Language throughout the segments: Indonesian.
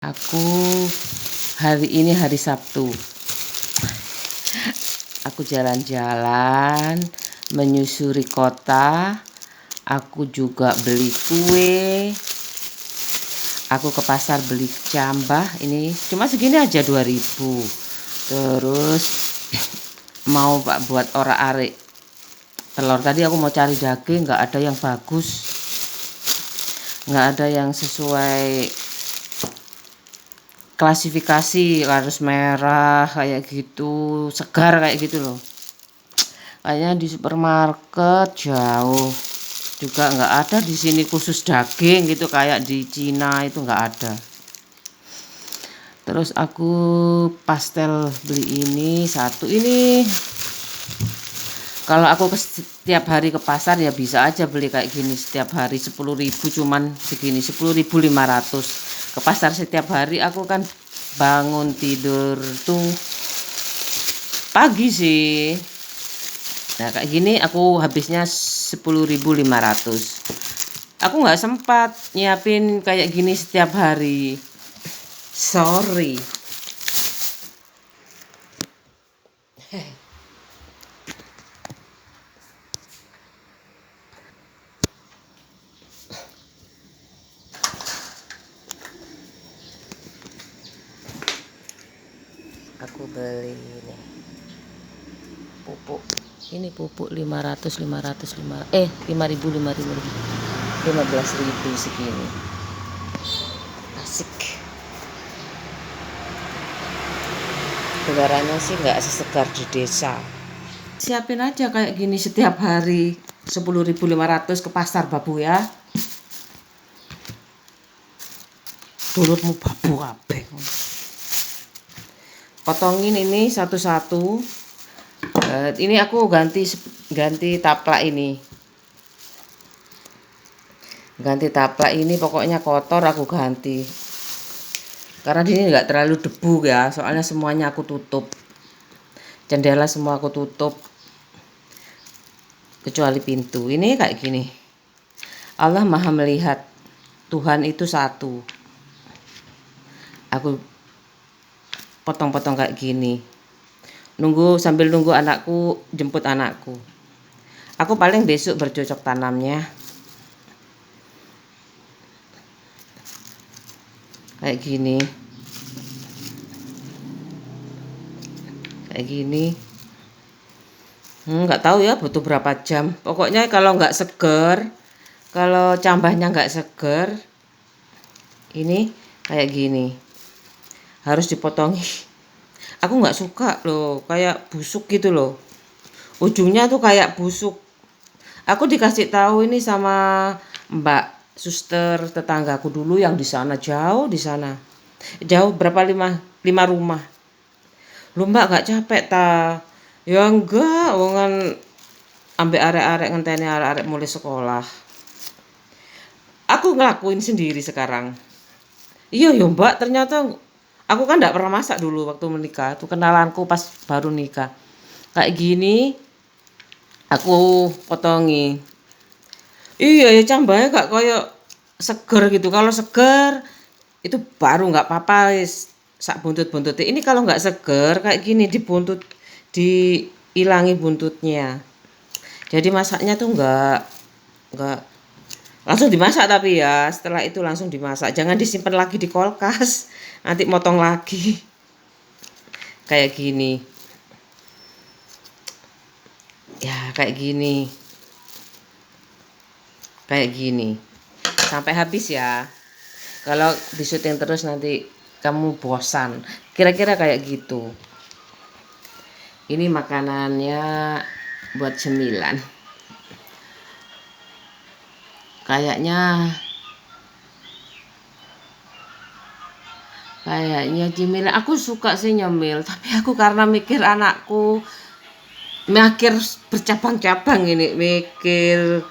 Aku hari ini hari Sabtu. Aku jalan-jalan, menyusuri kota. Aku juga beli kue. Aku ke pasar beli cambah. Ini cuma segini aja 2.000. Terus mau Pak buat orak-arik telur. Tadi aku mau cari daging, nggak ada yang bagus, nggak ada yang sesuai klasifikasi, harus merah kayak gitu, segar kayak gitu loh. Kayaknya di supermarket jauh juga nggak ada. Di sini khusus daging gitu kayak di Cina itu nggak ada. Terus aku pastel beli ini satu. Ini kalau aku setiap hari ke pasar ya bisa aja beli kayak gini setiap hari 10.000, cuman segini 10.500. Ke pasar setiap hari aku kan bangun tidur tuh pagi sih. Nah kayak gini aku habisnya 10.500. Aku nggak sempat nyiapin kayak gini setiap hari, sorry. Aku beli ini pupuk. Ini pupuk 500 5.000 15.000 segini. Asik. Udaranya sih nggak sesegar di desa. Siapin aja kayak gini setiap hari 10.500 ke pasar babu ya. Dulurmu babu kabeh. Potongin ini satu-satu. Ini aku ganti taplak ini. Ganti taplak ini pokoknya kotor aku ganti. Karena di sini nggak terlalu debu ya, soalnya semuanya aku tutup. Jendela semua aku tutup. Kecuali pintu. Ini kayak gini. Allah Maha melihat. Tuhan itu satu. Aku potong-potong kayak gini. Sambil nunggu anakku jemput anakku. Aku paling besok bercocok tanamnya. Kayak gini. Kayak gini. Nggak tahu ya butuh berapa jam. Pokoknya kalau nggak seger, kalau cambahnya nggak seger, ini kayak gini. Harus dipotongi. Aku nggak suka loh, kayak busuk gitu loh. Ujungnya tuh kayak busuk. Aku dikasih tahu ini sama Mbak suster tetanggaku dulu yang di sana, jauh di sana. Jauh berapa 5 rumah. Lu Mbak gak capek ta? Ya enggak, wongan ambek arek-arek ngenteni arek-arek mulai sekolah. Aku ngelakuin sendiri sekarang. Iya ya Mbak, ternyata aku kan gak pernah masak dulu waktu menikah. Itu kenalanku pas baru nikah. Kayak gini aku potongi. Iya ya cambahnya gak koyo seger gitu. Kalau seger itu baru nggak apa-apa sak buntut-buntutnya. Ini kalau nggak seger kayak gini dibuntut, diilangi buntutnya. Jadi masaknya tuh nggak langsung dimasak, tapi ya setelah itu langsung dimasak. Jangan disimpan lagi di kulkas. Nanti motong lagi. Kayak gini. Ya kayak gini. Kayak gini. Sampai habis ya. Kalau disuting terus nanti kamu bosan. Kira-kira kayak gitu. Ini makanannya buat cemilan. Kayaknya cemilan. Aku suka sih nyemil, tapi aku karena mikir anakku, mikir bercabang-cabang ini, mikir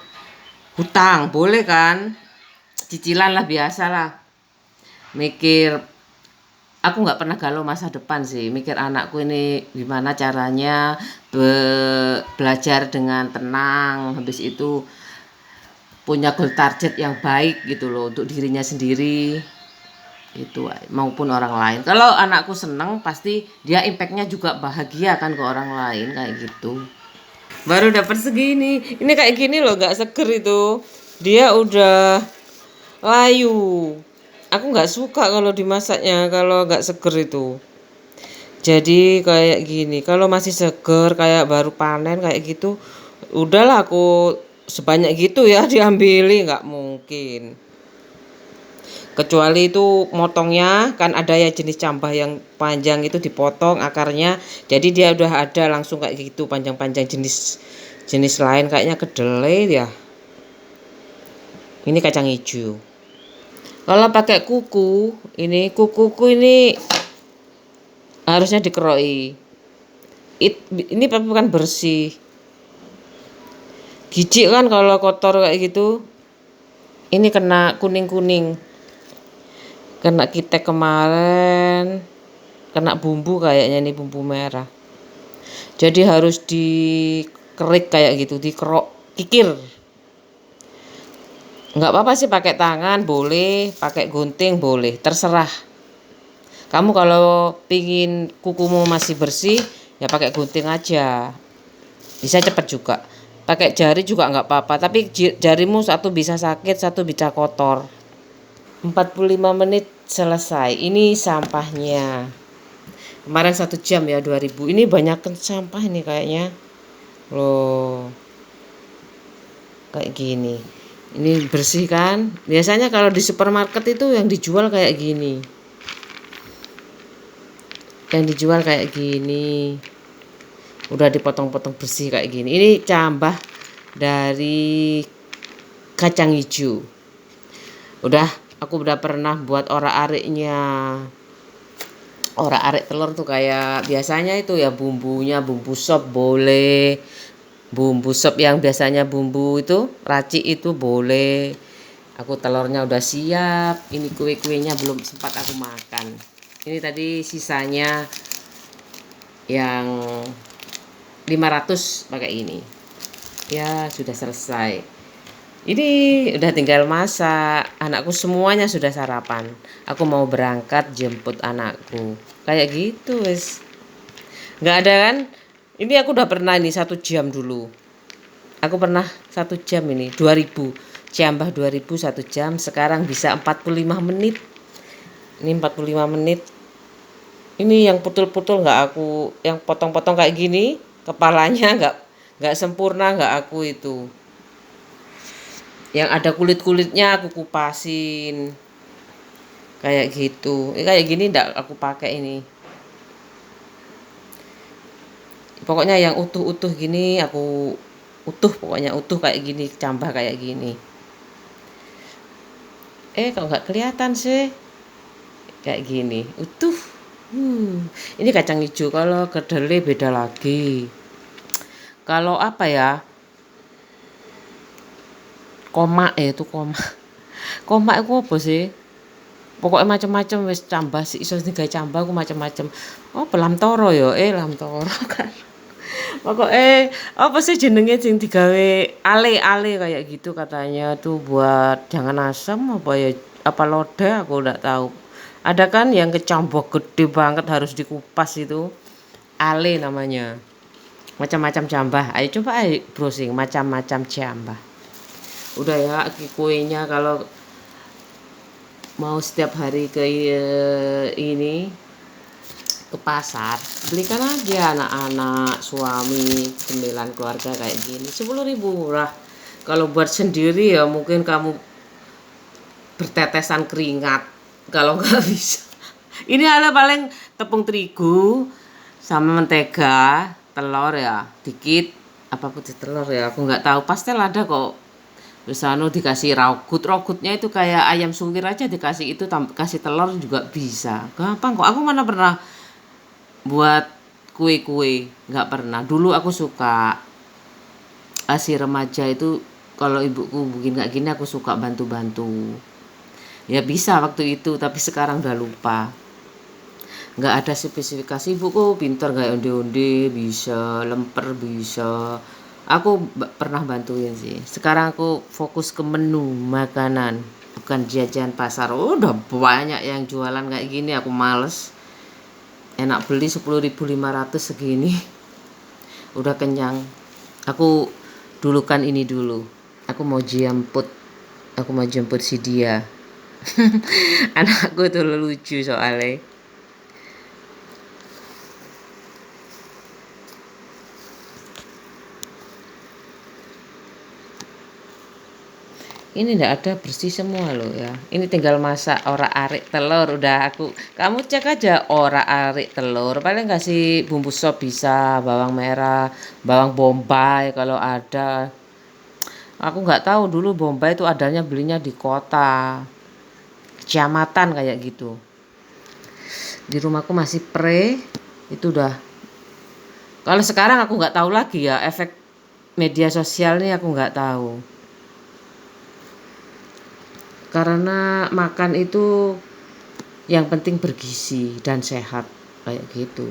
hutang, boleh kan? Cicilan lah biasa lah. Mikir aku nggak pernah galau masa depan sih, mikir anakku ini gimana caranya belajar dengan tenang, habis itu punya goal target yang baik gitu loh untuk dirinya sendiri. itu maupun orang lain. Kalau anakku seneng pasti dia impactnya juga bahagia kan ke orang lain kayak gitu. Baru dapat segini, ini kayak gini loh, nggak seger itu, dia udah layu. Aku nggak suka kalau dimasaknya kalau nggak seger itu. Jadi kayak gini, kalau masih seger kayak baru panen kayak gitu, udahlah aku sebanyak gitu ya diambilin, nggak mungkin. Kecuali itu motongnya kan ada ya jenis cambah yang panjang itu dipotong akarnya, jadi dia udah ada langsung kayak gitu panjang-panjang. Jenis lain kayaknya kedelai ya. Ini kacang hijau. Kalau pakai kuku, kukuku ini harusnya dikeroi. Ini bukan bersih. Gijik kan kalau kotor kayak gitu. Ini kena kuning-kuning. Kena kitek kemarin. Kena bumbu kayaknya, ini bumbu merah. Jadi harus dikerik kayak gitu, dikerok, kikir. Nggak apa-apa sih pakai tangan boleh, pakai gunting boleh, terserah. Kamu kalau pingin kukumu masih bersih, ya pakai gunting aja. Bisa cepat juga. Pakai jari juga nggak apa-apa, tapi jarimu satu bisa sakit, satu bisa kotor. 45 menit selesai. Ini sampahnya. Kemarin 1 jam ya 2000. Ini banyak sampah ini kayaknya. Loh. Kayak gini. Ini bersih kan? Biasanya kalau di supermarket itu yang dijual kayak gini. Yang dijual kayak gini. Udah dipotong-potong bersih kayak gini. Ini cambah dari kacang hijau. Aku udah pernah buat orak-ariknya. Orak-arik telur tuh kayak biasanya itu ya bumbunya, bumbu sop boleh. Bumbu sop yang biasanya bumbu itu racik itu boleh. Aku telurnya udah siap. Ini kue-kuenya belum sempat aku makan. Ini tadi sisanya yang 500 pakai ini. Ya sudah selesai. Ini udah tinggal masak. Anakku semuanya sudah sarapan. Aku mau berangkat jemput anakku. Kayak gitu wes. Nggak ada kan? Ini aku udah pernah ini 1 jam dulu. Aku pernah 1 jam ini 2000. Cambah 2000 1 jam. Sekarang bisa 45 menit. Ini 45 menit. Ini yang putul-putul nggak aku, yang potong-potong kayak gini, kepalanya nggak sempurna nggak aku itu. Yang ada kulit-kulitnya aku kupasin. Kayak gitu. Kayak gini nggak aku pakai ini. Pokoknya yang utuh-utuh gini aku pokoknya utuh kayak gini, cambah kayak gini. Kalau nggak kelihatan sih kayak gini utuh. Ini kacang hijau. Kalau kedelai beda lagi. Kalau apa ya, komak itu komak itu apa sih, pokoknya macam-macam wis cambah sih, iso digawe cambah aku macam-macam. Belam toro ya, lam toro kan. Pokoknya apa sih jenenge sing digawe ale-ale kayak gitu katanya tuh buat jangan asam apa ya, apa loda aku enggak tahu. Ada kan yang kecambah gede banget harus dikupas itu. Ale namanya. Macam-macam cambah. Ayo coba browsing macam-macam cambah. Udah ya kuenya kalau mau setiap hari ke ini ke pasar, belikan aja anak-anak, suami, cemilan keluarga kayak gini 10.000 murah. Kalau buat sendiri ya mungkin kamu bertetesan keringat kalau nggak bisa. Ini ada paling tepung terigu sama mentega, telur ya dikit, apa putih telur ya aku nggak tahu, pastel ada kok. Terus dikasih rogutnya itu kayak ayam suwir aja dikasih itu, kasih telur juga bisa, gampang kok. Aku mana pernah buat kue-kue, nggak pernah. Dulu aku suka masih remaja itu, kalau ibuku bikin kayak gini aku suka bantu-bantu. Ya bisa waktu itu, tapi sekarang udah lupa. Nggak ada spesifikasi. Ibuku pintar kayak onde-onde bisa, lemper bisa. Aku pernah bantuin sih. Sekarang aku fokus ke menu makanan. bukan jajan pasar. Udah banyak yang jualan kayak gini, aku males. Enak beli 10.500 segini. Udah kenyang. Aku dulukan ini dulu. Aku mau jemput. Aku mau jemput si dia. Anakku tuh lucu soalnya. Ini ndak ada, bersih semua loh ya. Ini tinggal masak orak-arik telur. Udah aku, kamu cek aja orak-arik telur. Paling kasih bumbu sop bisa, bawang merah, bawang bombay kalau ada. Aku nggak tahu dulu bombay itu adanya belinya di kota, kecamatan kayak gitu. Di rumahku masih pre, itu udah. Kalau sekarang aku nggak tahu lagi ya, efek media sosial nih aku nggak tahu. Karena makan itu yang penting bergizi dan sehat kayak gitu.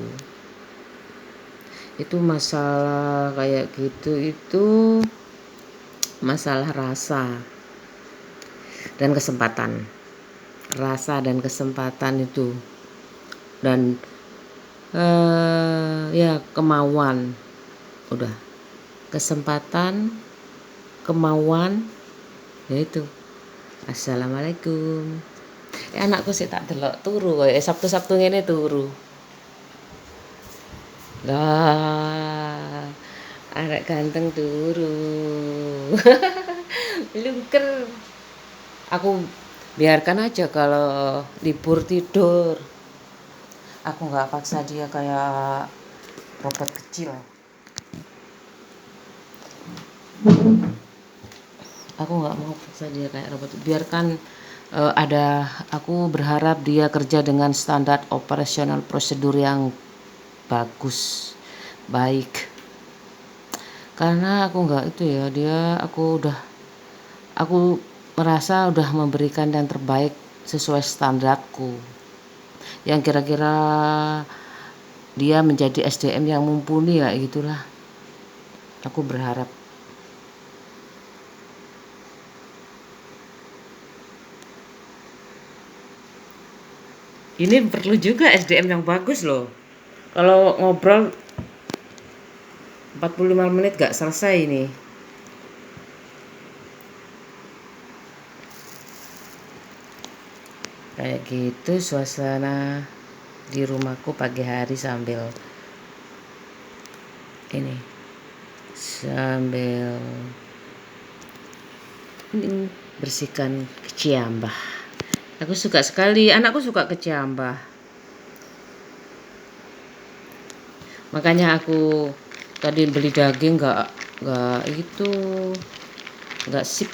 Itu masalah kayak gitu itu masalah rasa dan kesempatan. Rasa dan kesempatan itu, dan ya kemauan. Udah, kesempatan, kemauan, ya itu. Assalamualaikum. Anakku sih tak delok turu koyo Sabtu-Sabtu ngene turu. Lah, arek ganteng turu. Lungker. Aku biarkan aja kalau libur tidur. Aku nggak paksa dia kayak robot kecil. Aku nggak mau paksa dia kayak robot. Biarkan aku berharap dia kerja dengan standar operasional prosedur yang bagus, baik. Karena aku nggak itu ya, aku merasa udah memberikan yang terbaik sesuai standarku. Yang kira-kira dia menjadi SDM yang mumpuni ya gitulah. Aku berharap. Ini perlu juga SDM yang bagus loh. Kalau ngobrol 45 menit gak selesai ini. Kayak gitu suasana di rumahku pagi hari sambil bersihkan keciambah. Aku suka sekali, anakku suka keciambah. Makanya aku tadi beli daging nggak sip